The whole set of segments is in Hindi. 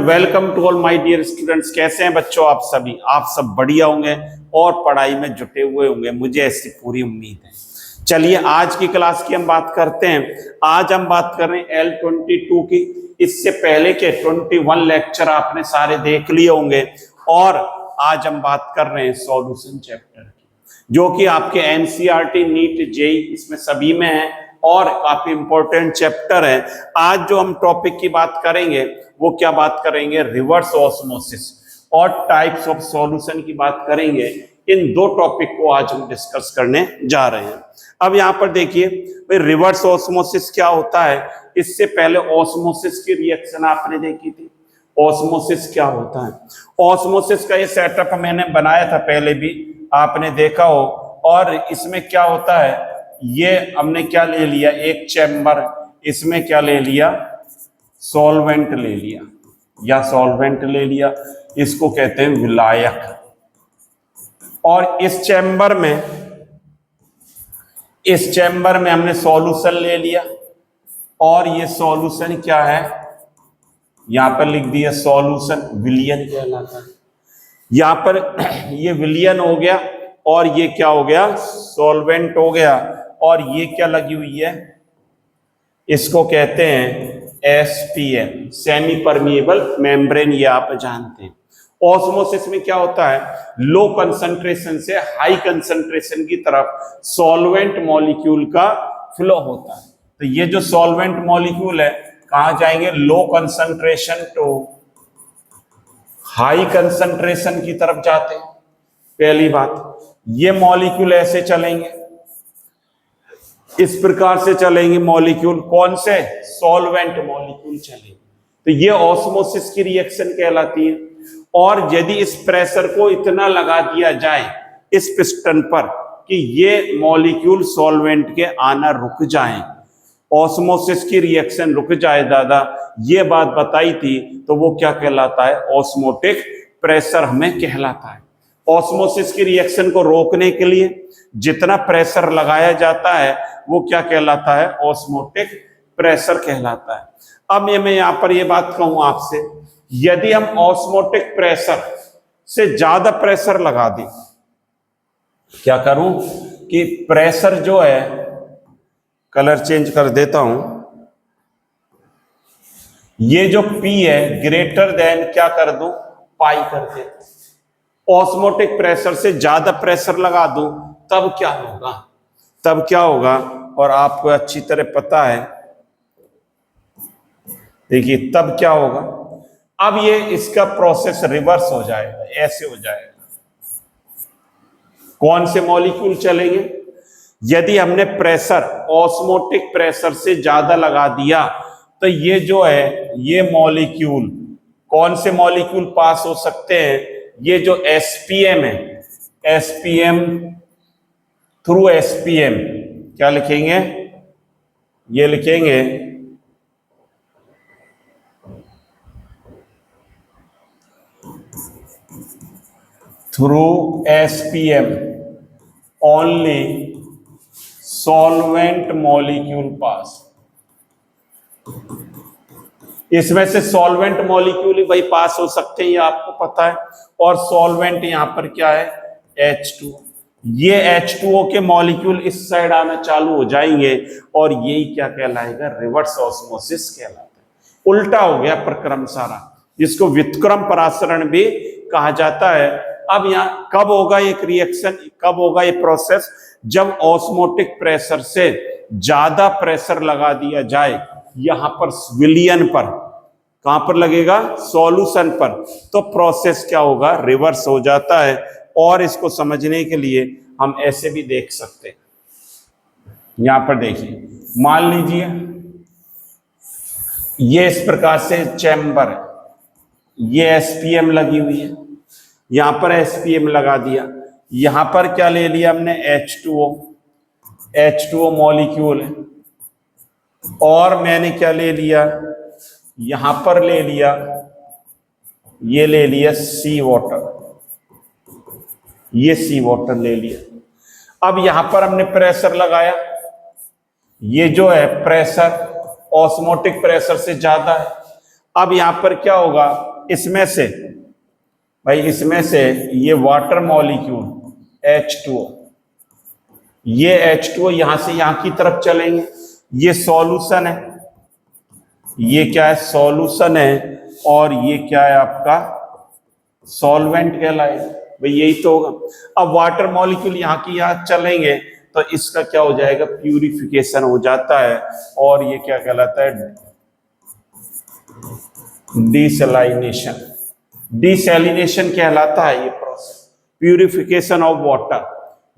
Welcome to all my dear students. कैसे हैं बच्चों आप सभी? आप सब बढ़िया होंगे और पढ़ाई में जुटे हुए होंगे, मुझे ऐसी पूरी उम्मीद है। चलिए आज की क्लास की हम बात करते हैं। आज हम बात कर रहे हैं L22 की। इससे पहले के 21 लेक्चर आपने सारे देख लिए होंगे और आज हम बात कर रहे हैं सॉल्यूशन चैप्टर की, जो कि आपके एनसीईआरटी, नीट, जेई इसमें सभी में है और काफी इंपॉर्टेंट चैप्टर है। आज जो हम टॉपिक की बात करेंगे वो क्या बात करेंगे, रिवर्स ऑस्मोसिस और टाइप्स ऑफ सॉल्यूशन की बात करेंगे। इन दो टॉपिक को आज हम डिस्कस करने जा रहे हैं। अब यहाँ पर देखिए भाई, रिवर्स ऑस्मोसिस क्या होता है। इससे पहले ऑस्मोसिस की रिएक्शन आपने देखी थी। ऑस्मोसिस क्या होता है? ऑस्मोसिस का ये सेटअप मैंने बनाया था पहले भी, आपने देखा हो। और इसमें क्या होता है, ये हमने क्या ले लिया, एक चैम्बर, इसमें क्या ले लिया, सॉल्वेंट ले लिया या सॉल्वेंट ले लिया, इसको कहते हैं विलायक। और इस चैम्बर में हमने सॉल्यूशन ले लिया और ये सॉल्यूशन क्या है, यहां पर लिख दिया सॉल्यूशन, विलियन कहलाता है। यहां पर ये विलियन हो गया और ये क्या हो गया, सॉल्वेंट हो गया। और ये क्या लगी हुई है, इसको कहते हैं SPM, सेमी परमिएबल मेम्ब्रेन, ये आप जानते हैं। ऑस्मोसिस में क्या होता है, लो कंसंट्रेशन से हाई कंसंट्रेशन की तरफ सॉल्वेंट मॉलिक्यूल का फ्लो होता है। तो ये जो सॉल्वेंट मॉलिक्यूल है कहां जाएंगे, low concentration to high concentration की तरफ जाते हैं। पहली बात, ये मॉलिक्यूल ऐसे चलेंगे, इस प्रकार से चलेंगे मॉलिक्यूल, कौन से, सॉल्वेंट मॉलिक्यूल चलेंगे। तो ये ऑस्मोसिस की रिएक्शन कहलाती है। और यदि इस प्रेशर को इतना लगा दिया जाए इस पिस्टन पर कि ये मॉलिक्यूल सॉल्वेंट के आना रुक जाएं, ऑस्मोसिस की रिएक्शन रुक जाए, दादा ये बात बताई थी, तो वो क्या कहलाता है, ऑस्मोटिक प्रेशर हमें कहलाता है। ऑस्मोसिस की रिएक्शन को रोकने के लिए जितना प्रेशर लगाया जाता है वो क्या कहलाता है, ऑस्मोटिक प्रेशर कहलाता है। अब ये मैं यहां पर ये बात कहूं आपसे, यदि हम ऑस्मोटिक प्रेशर से ज्यादा प्रेशर लगा दें, क्या करूं कि प्रेशर जो है, कलर चेंज कर देता हूं, ये जो P है ग्रेटर देन क्या कर दूं, पाई कर देता हूं। ऑस्मोटिक प्रेशर से ज्यादा प्रेशर लगा दूं तब क्या होगा, और आपको अच्छी तरह पता है, देखिए तब क्या होगा। अब ये इसका प्रोसेस रिवर्स हो जाएगा, ऐसे हो जाएगा। कौन से मॉलिक्यूल चलेंगे, यदि हमने प्रेशर ऑस्मोटिक प्रेशर से ज्यादा लगा दिया तो ये जो है, ये मॉलिक्यूल, कौन से मॉलिक्यूल पास हो सकते हैं, ये जो SPM है, SPM, थ्रू SPM क्या लिखेंगे, ये लिखेंगे through SPM only solvent molecule pass. इसमें से सॉल्वेंट मॉलिक्यूल ही भाई पास हो सकते हैं, ये आपको पता है। और सॉल्वेंट यहां पर क्या है, H2। ये H2O के मॉलिक्यूल इस साइड आना चालू हो जाएंगे और यही क्या कहलाएगा, रिवर्स ऑस्मोसिस कहलाता है। उल्टा हो गया प्रक्रम सारा, जिसको व्युत्क्रम परासरण भी कहा जाता है। अब यहाँ कब होगा एक रिएक्शन, कब होगा ये प्रोसेस, जब ऑस्मोटिक प्रेशर से ज्यादा प्रेशर लगा दिया जाए, यहां पर विलियन पर, कहां पर लगेगा, सॉल्यूशन पर, तो प्रोसेस क्या होगा, रिवर्स हो जाता है। और इसको समझने के लिए हम ऐसे भी देख सकते हैं। यहां पर देखिए, मान लीजिए ये इस प्रकार से चैम्बर है, ये SPM लगी हुई है, यहां पर SPM लगा दिया, यहां पर क्या ले लिया हमने, H2O मॉलिक्यूल है। और मैंने क्या ले लिया, यहां पर ले लिया, ये ले लिया सी वाटर, ये सी वाटर ले लिया। अब यहां पर हमने प्रेशर लगाया, ये जो है प्रेशर ऑस्मोटिक प्रेशर से ज्यादा है। अब यहां पर क्या होगा, इसमें से भाई, इसमें से ये वाटर मॉलिक्यूल H2O, ये H2O यहां से यहां की तरफ चलेंगे, ये सॉल्यूशन है, ये क्या है, सॉल्यूशन है, और ये क्या है आपका सॉल्वेंट कहलाएगा। भाई यही तो होगा। अब वाटर मॉलिक्यूल यहाँ की यहाँ चलेंगे तो इसका क्या हो जाएगा, प्यूरिफिकेशन हो जाता है, और ये क्या कहलाता है, डिसैलिनेशन। डिसैलिनेशन कहलाता है ये प्रोसेस, प्यूरिफिकेशन ऑफ वाटर।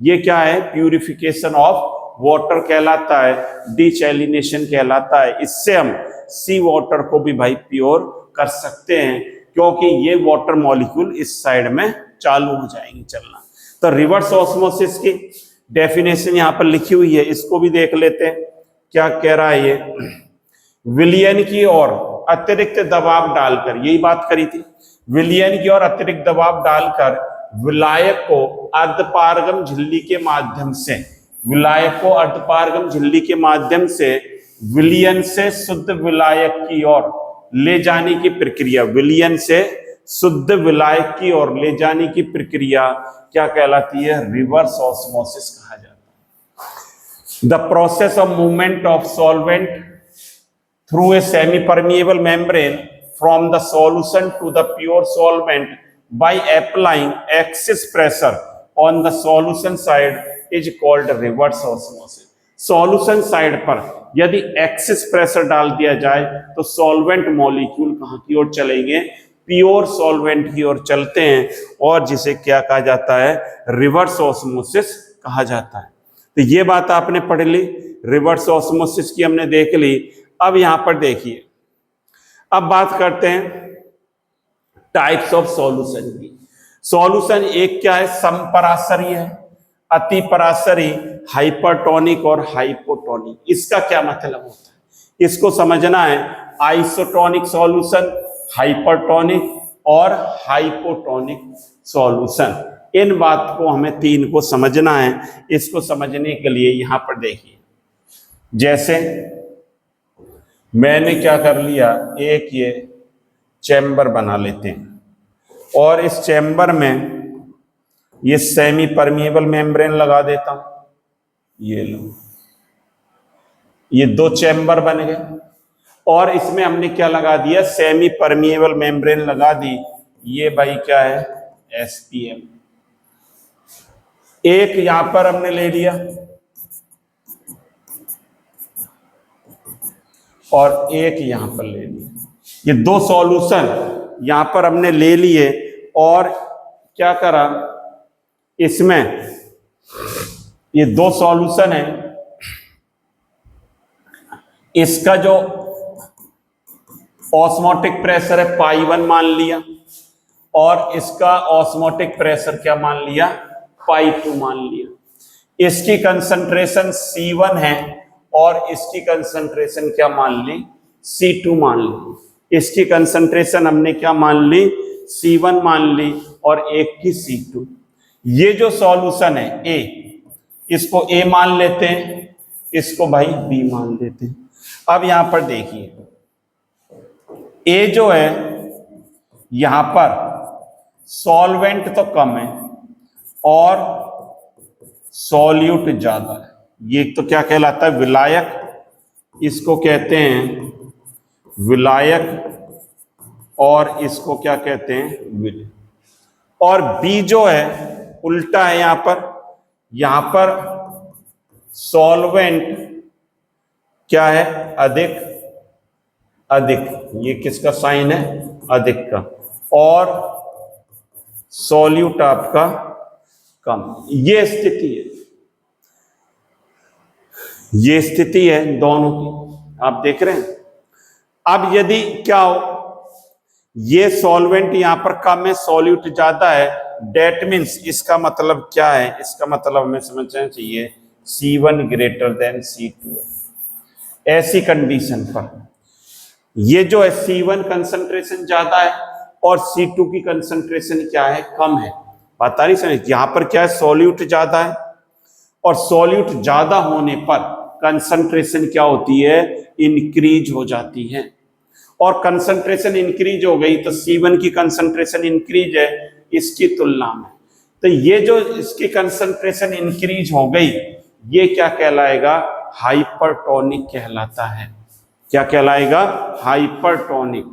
ये क्या है, प्यूरिफिकेशन ऑफ वाटर कहलाता है, डिसैलिनेशन कहलाता है। इससे हम सी वाटर को भी भाई प्योर कर सकते हैं, क्योंकि ये वाटर मॉलिक्यूल इस साइड में चालू हो जाएंगे चलना। तो रिवर्स ऑस्मोसिस की डेफिनेशन यहां पर लिखी हुई है, इसको भी देख लेते हैं। क्या कह रहा है ये, विलयन की ओर अतिरिक्त दबाव डालकर, यही बात करी थी, विलयन की ओर अतिरिक्त दबाव डालकर विलायक को अर्धपारगम झिल्ली के माध्यम से, विलायक को अर्धपारगम झिल्ली के माध्यम से विलयन से शुद्ध विलायक की ओर ले जाने की प्रक्रिया, विलयन से शुद्ध विलायक की ओर ले जाने की प्रक्रिया क्या कहलाती है, रिवर्स ऑस्मोसिस कहा जाता है। The process of movement of solvent through a semi permeable membrane from the solution to the pure solvent by applying excess pressure on the solution side is called reverse osmosis. Solution side पर यदि एक्सेस प्रेशर डाल दिया जाए तो सॉल्वेंट मॉलिक्यूल कहां की ओर चलेंगे, प्योर सॉल्वेंट की ओर चलते हैं, और जिसे क्या कहा जाता है, रिवर्स ऑस्मोसिस कहा जाता है। तो ये बात आपने पढ़ ली, रिवर्स ऑस्मोसिस की हमने देख ली। अब यहां पर देखिए, अब बात करते हैं टाइप्स ऑफ सॉल्यूशन की। सॉल्यूशन एक क्या है, समपराशरी है, अतिपराशरी, हाइपरटोनिक और हाइपोटोनिक। इसका क्या मतलब होता है, इसको समझना है। आइसोटोनिक सॉल्यूशन, हाइपरटोनिक और हाइपोटोनिक सॉल्यूशन, इन बात को हमें तीन को समझना है। इसको समझने के लिए यहां पर देखिए, जैसे मैंने क्या कर लिया, एक ये चैम्बर बना लेते हैं, और इस चैम्बर में ये सेमी परमिएबल मेम्ब्रेन लगा देता हूं। ये लो, ये दो चैम्बर बन गए, और इसमें हमने क्या लगा दिया, सेमी परमिएबल मेम्ब्रेन लगा दी। ये भाई क्या है, SPM। एक यहां पर हमने ले लिया और एक यहां पर ले लिया। ये दो सॉल्यूशन यहां पर हमने ले लिए, और क्या करा, इसमें ये दो सॉल्यूशन है, इसका जो ऑस्मोटिक प्रेशर है π1 मान लिया, और इसका ऑस्मोटिक प्रेशर क्या मान लिया, π2 मान लिया। इसकी कंसंट्रेशन C1 है और इसकी कंसंट्रेशन क्या मान ली, C2 मान ली। इसकी कंसंट्रेशन हमने क्या मान ली, C1 मान ली, और एक की C2। ये जो सॉल्यूशन है A, इसको A मान लेते हैं, इसको भाई B मान लेते हैं। अब यहां पर देखिए, A जो है यहां पर सॉल्वेंट तो कम है और सॉल्यूट ज्यादा है। ये तो क्या कहलाता है, विलायक, इसको कहते हैं विलायक, और इसको क्या कहते हैं, विलय। और B जो है उल्टा है, यहां पर सॉल्वेंट क्या है, अधिक, ये किसका साइन है, अधिक का, और सॉल्यूट आपका कम। ये स्थिति है, ये स्थिति है दोनों की, आप देख रहे हैं। अब यदि क्या हो, ये सॉल्वेंट यहां पर कम है, सॉल्यूट ज्यादा है, डेट मीन्स इसका मतलब क्या है, इसका मतलब हमें समझना चाहिए C1 ग्रेटर देन C2। ऐसी कंडीशन पर ये जो है C1 कंसंट्रेशन ज्यादा है और C2 की कंसंट्रेशन क्या है, कम है। बता रही समझ, यहां पर क्या है, सॉल्यूट ज्यादा है, और सॉल्यूट ज्यादा होने पर कंसंट्रेशन क्या होती है, इंक्रीज हो जाती है। और कंसंट्रेशन इंक्रीज हो गई तो C1 की कंसंट्रेशन इंक्रीज है इसकी तुलना में। तो ये जो इसकी कंसंट्रेशन इंक्रीज हो गई ये क्या कहलाएगा, हाइपरटोनिक कहलाता है। क्या कहलाएगा, हाइपरटोनिक।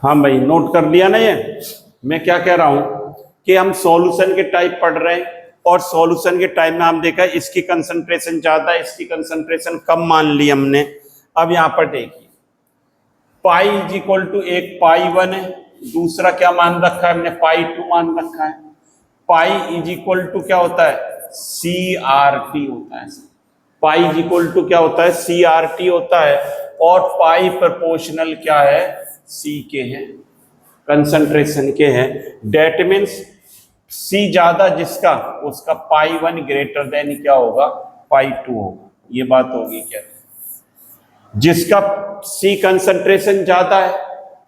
हाँ भाई नोट कर लिया ना ये। मैं क्या कह रहा हूं कि हम सॉल्यूशन के टाइप पढ़ रहे हैं और सॉल्यूशन के टाइप में हम देखा इसकी कंसंट्रेशन ज्यादा इसकी कंसंट्रेशन कम मान ली हमने। अब यहां पर देखिए पाई इज इक्वल टू एक पाई 1 है, दूसरा क्या मान रखा है हमने पाई 2 मान रखा है। पाई इज इक्वल टू क्या होता है CRT होता है। पाई इज इक्वल टू क्या होता है CRT होता है और पाई प्रोपोर्शनल क्या है C के है, कंसंट्रेशन के है। डेट मीन्स C ज्यादा जिसका उसका पाई 1 ग्रेटर देन क्या होगा पाई 2 होगा। ये बात होगी क्या, जिसका C कंसंट्रेशन ज्यादा है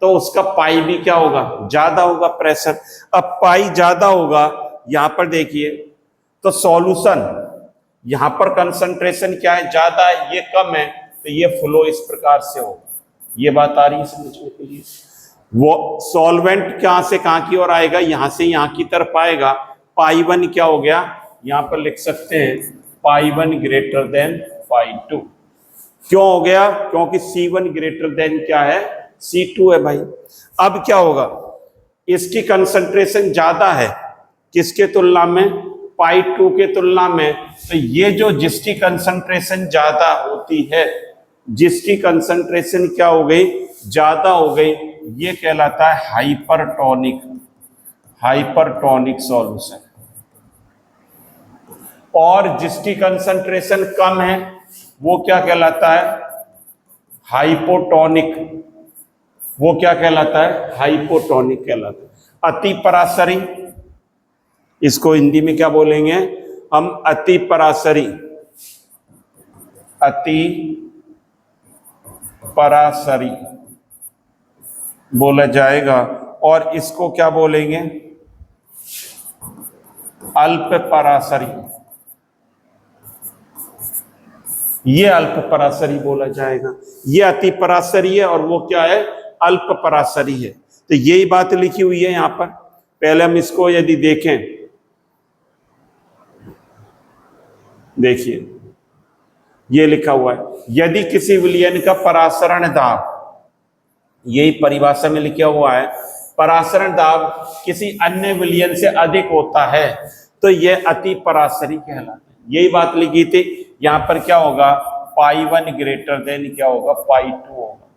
तो उसका पाई भी क्या होगा ज्यादा होगा प्रेशर। अब पाई ज्यादा होगा यहां पर देखिए तो सॉल्यूशन यहां पर कंसंट्रेशन क्या है ज्यादा है ये कम है तो ये फ्लो इस प्रकार से होगा। ये बात आ रही है समझने के लिए। वो सॉल्वेंट कहां से कहां की ओर आएगा, यहां से यहां की तरफ आएगा। पाई 1 क्या हो गया यहां पर लिख सकते हैं पाई 1 ग्रेटर देन पाई 2। क्यों हो गया, क्योंकि C1 ग्रेटर देन क्या है C2 है भाई। अब क्या होगा इसकी कंसंट्रेशन ज्यादा है किसके तुलना में पाई 2 के तुलना में। तो ये जो जिसकी कंसंट्रेशन ज्यादा होती है, जिसकी कंसंट्रेशन क्या हो गई ज्यादा हो गई, ये कहलाता है हाइपरटोनिक, हाइपरटोनिक सॉल्यूशन। और जिसकी कंसंट्रेशन कम है वो क्या कहलाता है हाइपोटोनिक। वो क्या कहलाता है हाइपोटोनिक कहलाता है। अति परासरी, इसको हिंदी में क्या बोलेंगे हम अति परासरी, अति परासरी बोला जाएगा। और इसको क्या बोलेंगे अल्प परासरी, ये अल्प परासरी बोला जाएगा। ये अति परासरी है और वो क्या है अल्प परासरी है। तो यही बात लिखी हुई है यहां पर। पहले हम इसको यदि देखें, देखिए ये लिखा हुआ है यदि किसी विलयन का परासरण दाब, यही परिभाषा में लिखा हुआ है, परासरण दाब किसी अन्य विलयन से अधिक होता है तो यह अति परासरी कहलाता है। यही बात लिखी थी। यहां पर क्या होगा पाई 1 ग्रेटर देन क्या होगा पाई 2 होगा।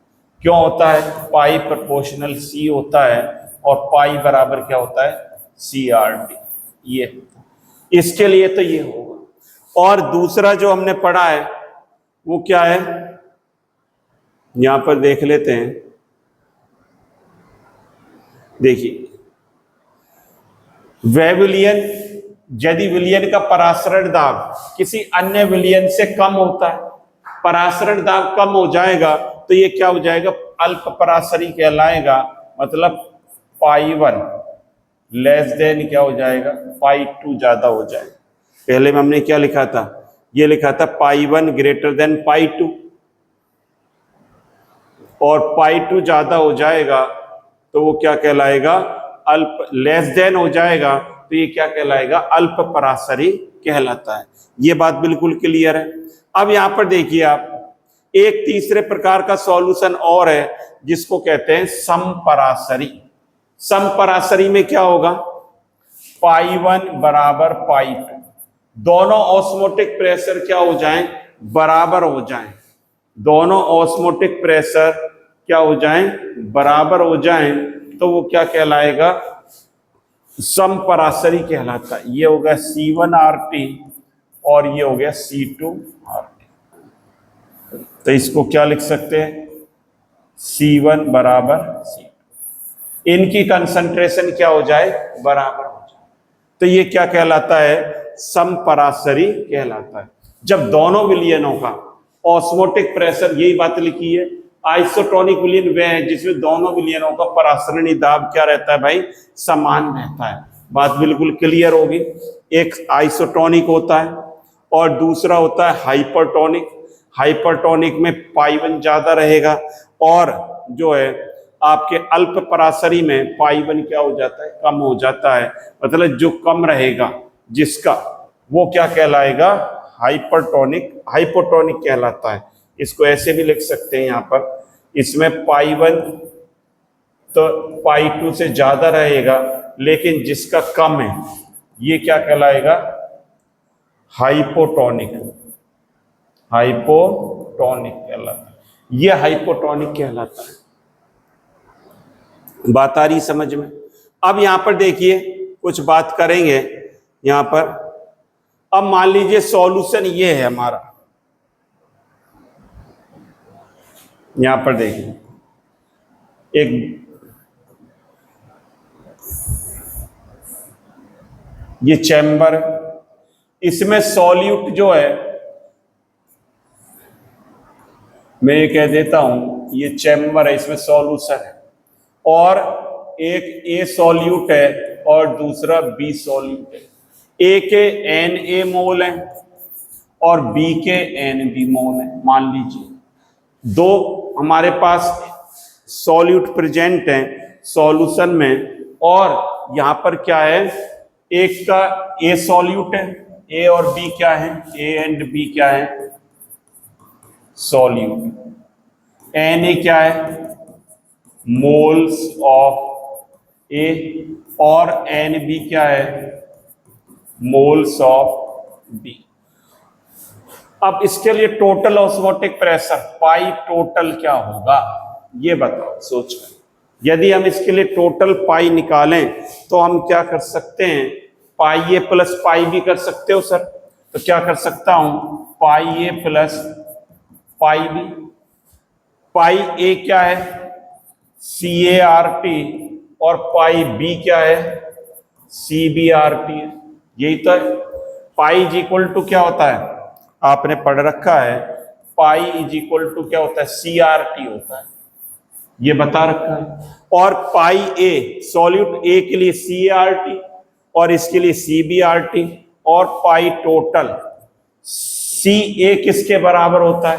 क्यों होता है, पाई प्रोपोर्शनल C होता है और पाई बराबर क्या होता है CRT। ये इसके लिए तो ये होगा। और दूसरा जो हमने पढ़ा है वो क्या है, यहां पर देख लेते हैं। देखिए वह विलयन, यदि विलयन का परासरण दाब किसी अन्य विलयन से कम होता है, परासरण दाब कम हो जाएगा तो ये क्या हो जाएगा अल्प परासरी कहलाएगा। मतलब पाई 1 लेस देन क्या हो जाएगा पाई 2 ज्यादा हो जाएगा। पहले में हमने क्या लिखा था, ये लिखा था पाई 1 ग्रेटर देन पाई 2 और पाई 2 ज्यादा हो जाएगा तो वो क्या कहलाएगा अल्प, लेस देन हो जाएगा तो ये क्या कहलाएगा अल्प परासरी कहलाता है। ये बात बिल्कुल क्लियर है। अब यहां पर देखिए आप एक तीसरे प्रकार का सॉल्यूशन और है जिसको कहते हैं समपरासरी। समपरासरी में क्या होगा पाई 1 बराबर पाई 2, दोनों ऑस्मोटिक प्रेशर क्या हो जाएं बराबर हो जाएं, दोनों ऑस्मोटिक प्रेशर क्या हो जाएं बराबर हो जाएं तो वो क्या कहलाएगा समपरासरी कहलाता है। ये हो गया C1RT और ये हो गया C2RT। तो इसको क्या लिख सकते हैं C1 बराबर C2, इनकी कंसंट्रेशन क्या हो जाए बराबर हो जाए तो ये क्या कहलाता है समपरासरी कहलाता है। जब दोनों विलयनों का ऑस्मोटिक प्रेशर, यही बात लिखी है, आइसोटोनिक विलयन वह है जिसमें दोनों विलयनों का परासरणी दाब क्या रहता है भाई समान रहता है। बात बिल्कुल क्लियर होगी। एक आइसोटोनिक होता है और दूसरा होता है हाइपरटोनिक। हाइपरटोनिक में पाई1 ज्यादा रहेगा, और जो है आपके अल्प पराशरी में पाई1 क्या हो जाता है, कम हो जाता है। मतलब जो कम रहेगा जिसका, वो क्या कहलाएगा, हाइपोटोनिक कहलाता है। इसको ऐसे भी लिख सकते हैं यहाँ पर, इसमें पाई1 तो पाई2 से ज्यादा रहेगा, लेकिन जिसका कम है ये क्या कहलाएगा, हाइपोटोनिक कहलाता है। ये हाइपोटोनिक कहलाता है। बात आ रही समझ में? अब यहां पर देखिए कुछ बात करेंगे यहां पर। अब मान लीजिए सॉल्यूशन ये है हमारा, यहां पर देखिए एक ये चैम्बर, इसमें सॉल्यूट जो है, मैं ये कह देता हूं ये चैम्बर है, इसमें सॉल्यूशन है, और एक ए सॉल्यूट है और दूसरा बी सॉल्यूट है। ए के Na मोल है और बी के Nb मोल है। मान लीजिए दो हमारे पास सॉल्यूट प्रेजेंट है सॉल्यूशन में, और यहां पर क्या है, एक का ए सॉल्यूट है, ए और बी क्या है, ए एंड बी क्या है, सॉल्यूट। Na क्या है, मोल्स ऑफ ए, और Nb क्या है, मोल्स ऑफ बी। अब इसके लिए total osmotic pressure pi total क्या होगा, ये बताओ सोच कर। यदि हम इसके लिए टोटल पाई निकालें तो हम क्या कर सकते हैं, पाई ए प्लस पाई बी कर सकते हो सर? तो क्या कर सकता हूं, पाई ए प्लस पाई बी। पाई ए क्या है, CART, और पाई बी क्या है, CBRT है। यही तो है। पाई इज इक्वल टू क्या होता है, आपने पढ़ रखा है, पाई इज इक्वल टू क्या होता है, CRT होता है, ये बता रखा है। और पाई ए सॉल्यूट ए के लिए CRT और इसके लिए CBRT, और पाई टोटल CA किसके बराबर होता है,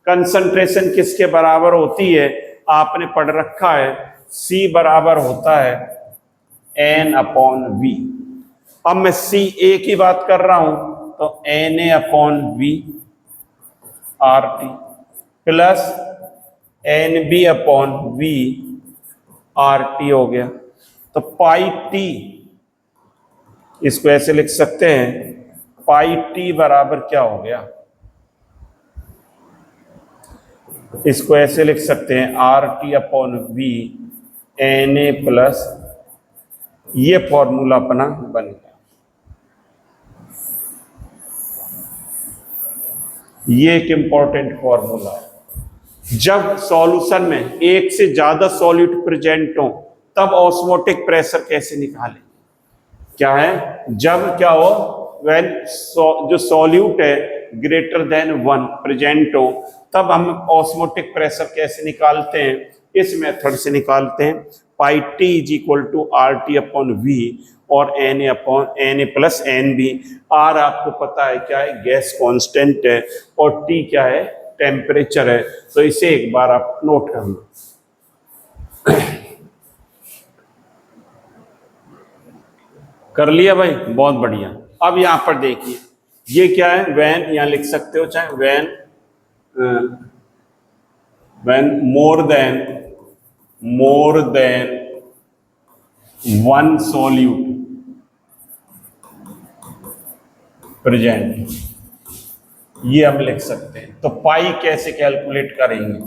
कंसंट्रेशन किसके बराबर होती है, आपने पढ़ रखा है, C बराबर होता है N/V। अब मैं CA की बात कर रहा हूं तो Na/V RT plus Nb/V RT हो गया। तो पाई T, इसको ऐसे लिख सकते हैं, पाई T बराबर क्या हो गया, इसको ऐसे लिख सकते हैं RT/V Na प्लस, ये फॉर्मूला अपना बन गया। ये एक इंपॉर्टेंट फॉर्मूला है। जब सॉल्यूशन में एक से ज्यादा सॉल्यूट प्रेजेंट हो तब ऑस्मोटिक प्रेशर कैसे निकालें, क्या है, जब क्या हो, व्हेन जो सॉल्यूट है ग्रेटर देन 1 प्रेजेंट हो, तब हम ऑस्मोटिक प्रेशर कैसे निकालते हैं, इस मेथड से निकालते हैं। Pi T is equal to RT/V और Na प्लस Nb। R आपको पता है क्या है, गैस कांस्टेंट है, और T क्या है, टेम्परेचर है। तो इसे एक बार आप नोट कर लो। कर लिया भाई, बहुत बढ़िया। अब यहां पर देखिए ये क्या है, व्हेन, यहां लिख सकते हो चाहे when more than 1 solute present, ये हम लिख सकते हैं। तो पाई कैसे कैलकुलेट करेंगे,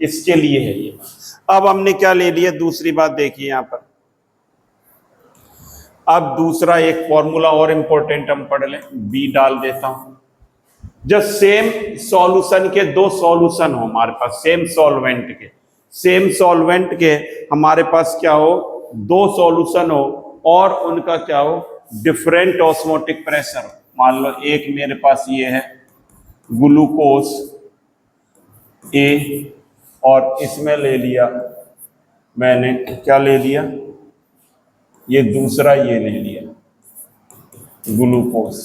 इसके लिए है ये। अब हमने क्या ले लिया, दूसरी बात देखिए यहां पर। अब दूसरा एक फॉर्मूला और इंपॉर्टेंट हम पढ़ लें, बी डाल देता हूं। जब सेम सॉल्यूशन के दो सॉल्यूशन हो हमारे पास, सेम सॉल्वेंट के हमारे पास क्या हो, दो सॉल्यूशन हो, और उनका क्या हो, डिफरेंट ऑस्मोटिक प्रेशर। मान लो एक मेरे पास ये है ग्लूकोज ए, और इसमें ले लिया मैंने, क्या ले लिया, ये दूसरा ये ले लिया ग्लूकोज,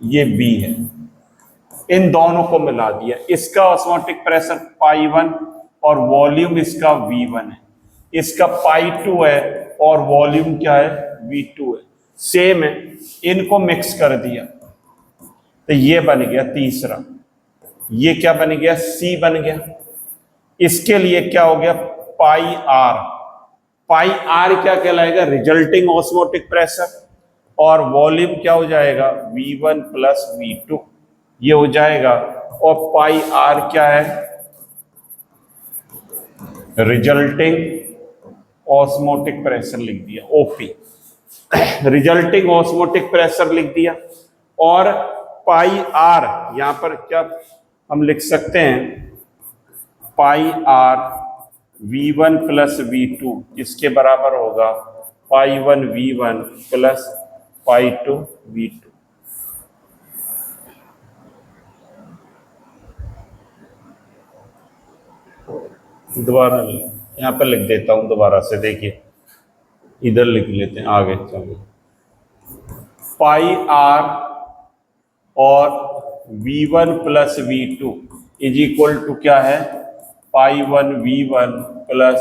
ये बी है। इन दोनों को मिला दिया, इसका ऑस्मोटिक प्रेशर पाई 1 और वॉल्यूम इसका V1 है, इसका पाई 2 है और वॉल्यूम क्या है V2 है, सेम है, इनको मिक्स कर दिया तो ये बन गया तीसरा, ये क्या बन गया C बन गया। इसके लिए क्या हो गया पाई आर क्या कहलाएगा रिजल्टिंग ऑस्मोटिक प्रेशर, और वॉल्यूम क्या हो जाएगा V1 प्लस V2 ये हो जाएगा, और पाई आर क्या है रिजल्टिंग ऑस्मोटिक प्रेशर लिख दिया, ओपी रिजल्टिंग ऑस्मोटिक प्रेशर लिख दिया। और पाई आर यहां पर क्या हम लिख सकते हैं पाई आर V1 प्लस V2 इसके बराबर होगा पाई 1 V1 प्लस पाई 2 V2। दोबारा यहां पर लिख देता हूं दोबारा से, देखिए इधर लिख लेते हैं आगे, चलिए पाई आर और V1 plus V2 is equal to क्या है पाई 1 V1 प्लस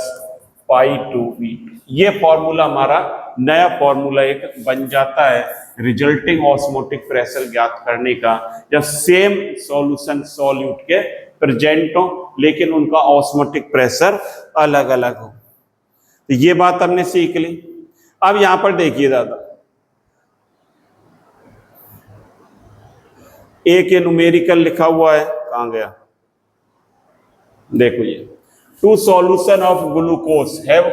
पाई 2 V2। ये फॉर्मूला हमारा नया फॉर्मूला एक बन जाता है रिजल्टिंग ऑस्मोटिक प्रेशर ज्ञात करने का, जब सेम सॉल्यूशन सॉल्यूट के प्रेजेंट हो लेकिन उनका ऑस्मोटिक प्रेशर अलग अलग हो। तो ये बात हमने सीख ली। अब यहां पर देखिए दादा, एक ये न्यूमेरिकल लिखा हुआ है, कहां गया, देखो ये two solution of glucose have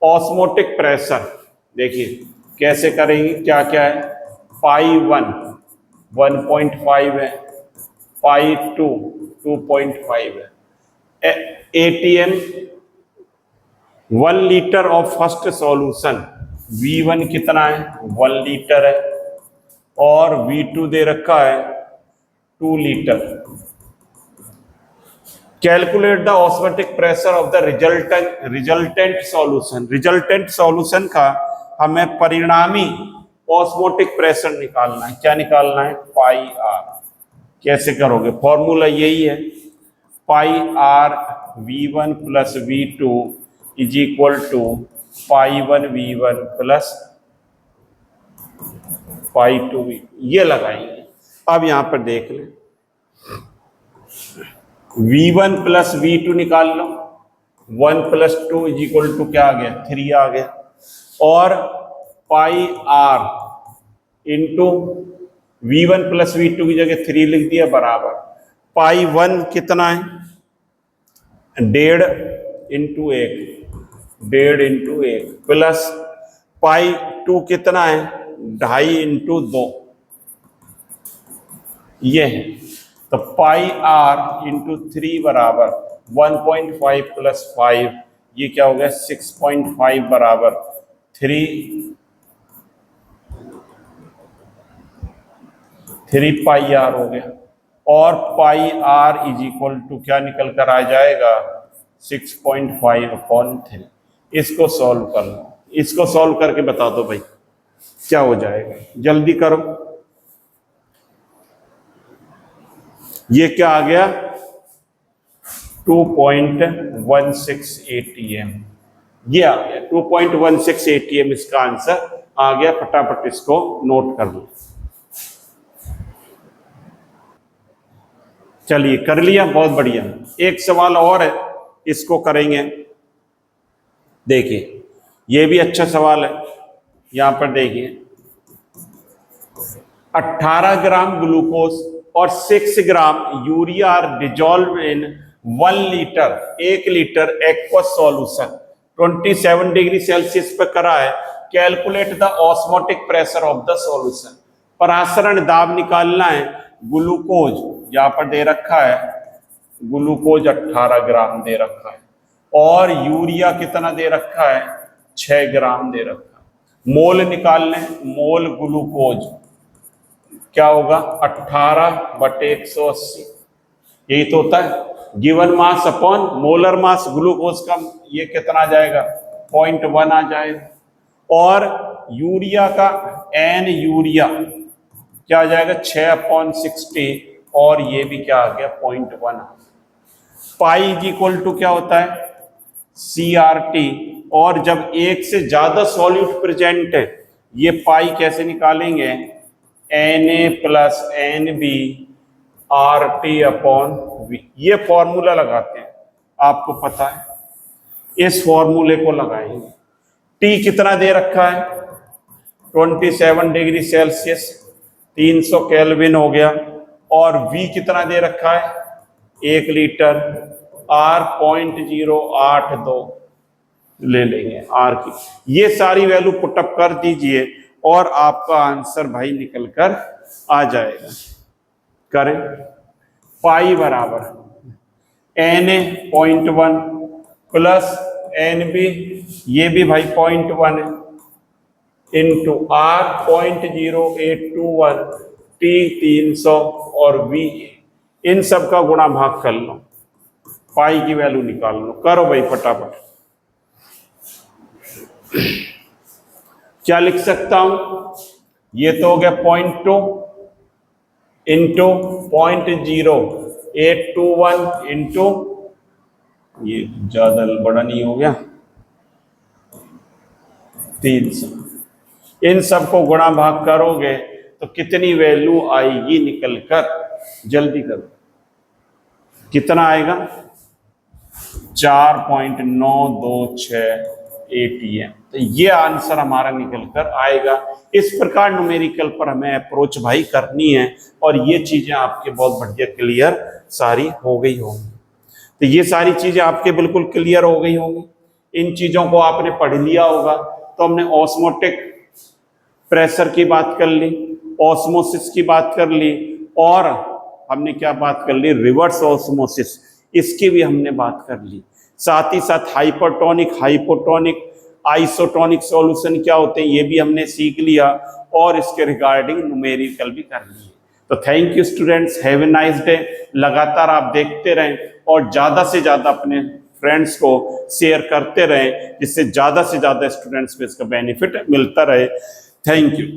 osmotic pressure, देखिए कैसे करेंगे, क्या क्या है पाई 1 1.5 है, पाई 2 2.5 है, ATM 1 litre of first solution V1 कितना है 1 लीटर है, और V2 दे रखा है 2 litre. Calculate the osmotic pressure of the resultant solution, resultant solution का हमें परिणामी ऑस्मोटिक प्रेशर निकालना है, क्या निकालना है पाई आर। कैसे करोगे, फॉर्मूला यही है pi R V1 plus V2 is equal to pi 1 V1 plus pi 2 V2, ये लगाएंगे। अब यहां पर देख लें V1 प्लस V2 निकाल लो, 1 प्लस 2 इज इक्वल टू क्या आ गया 3 आ गया, और पाई are into V1 plus V2 की जगह 3 लिख दिया बराबर पाई 1 कितना है 1.5 इंटू 1 1.5 इंटू 1 प्लस पाई 2 कितना है 2.5 इंटू 2, ये है। तो पाई आर इंटू 3 बराबर 1.5 प्लस 5, ये क्या हो गया 6.5 बराबर 3 पाई आर हो गया, और पाई आर इज इक्वल टू क्या निकल कर आ जाएगा 6.5/3। इसको सॉल्व कर लो, इसको सॉल्व करके बता दो भाई क्या हो जाएगा, जल्दी करो। ये क्या आ गया 2.16 ATM, ये आ गया 2.16 ATM इसका आंसर आ गया। फटाफट इसको नोट कर लो। चलिए कर लिया, बहुत बढ़िया। एक सवाल और है, इसको करेंगे। देखिए ये भी अच्छा सवाल है, यहां पर देखिए 18 ग्राम ग्लूकोज और 6 gram urea are dissolve in 1 litre 1 litre aqueous solution 27 degree Celsius पर करा है। Calculate the osmotic pressure of the solution, परासरण दाब निकालना है। ग्लूकोज यहां पर दे रखा है, ग्लूकोज 18 ग्राम दे रखा है, और यूरिया कितना दे रखा है 6 ग्राम दे रखा है। मोल निकालने, मोल ग्लूकोज क्या होगा 18/180, यही तो होता है given mass upon molar mass. Glucose का ये कितना आ जाएगा 0.1 आ जाएगा, और यूरिया का एन यूरिया क्या आ जाएगा 6/60, और ये भी क्या आ गया 0.1। पाई इज इक्वल टू क्या होता है CRT, और जब एक से ज्यादा सॉल्यूट प्रेजेंट है ये पाई कैसे निकालेंगे Na plus NB RT upon V। ये फॉर्मूला लगाते हैं, आपको पता है, इस फॉर्मूले को लगाएंगे। T कितना दे रखा है 27 डिग्री सेल्सियस 300 केल्विन हो गया, और V कितना दे रखा है 1 लीटर, R 0.082 ले लेंगे R की। ये सारी वैल्यू पुटअप कर दीजिए और आपका आंसर भाई निकल कर आ जाएगा। करें, पाई बराबर Na 0.1 प्लस NB, ये भी भाई 0.1 है, इंटू R 0.0821, T 300 और V, इन सब का गुणा भाग कर लो, पाई की वैल्यू निकाल लो। करो भाई फटाफट। क्या लिख सकता हूं, ये तो हो गया 0.2 इंटू 0.0821 इंटू, ये ज्यादा बड़ा नहीं हो गया 300, इन सबको गुणा भाग करोगे तो कितनी वैल्यू आएगी निकल कर, जल्दी करो, कितना आएगा 4.926 ATM। तो ये आंसर हमारा निकल कर आएगा। इस प्रकार न्यूमेरिकल पर हमें अप्रोच भाई करनी है, और ये चीजें आपके बहुत बढ़िया क्लियर सारी हो गई होंगी। तो ये सारी चीजें आपके बिल्कुल क्लियर हो गई होंगी, इन चीजों को आपने पढ़ लिया होगा। तो हमने ऑस्मोटिक प्रेशर की बात कर ली, ऑस्मोसिस की बात कर ली, और हमने क्या बात कर ली रिवर्स ऑस्मोसिस, इसकी भी हमने बात कर ली। साथ ही साथ हाइपरटोनिक, हाइपोटोनिक, आइसोटोनिक सॉल्यूशन क्या होते हैं ये भी हमने सीख लिया, और इसके रिगार्डिंग न्यूमेरिकल भी कर लिए। तो thank you students, have a nice day. लगातार आप देखते रहें और ज़्यादा से ज़्यादा अपने फ्रेंड्स को शेयर करते रहें, जिससे ज़्यादा से ज़्यादा स्टूडेंट्स को इसका बेनिफिट मिलता रहे। Thank you.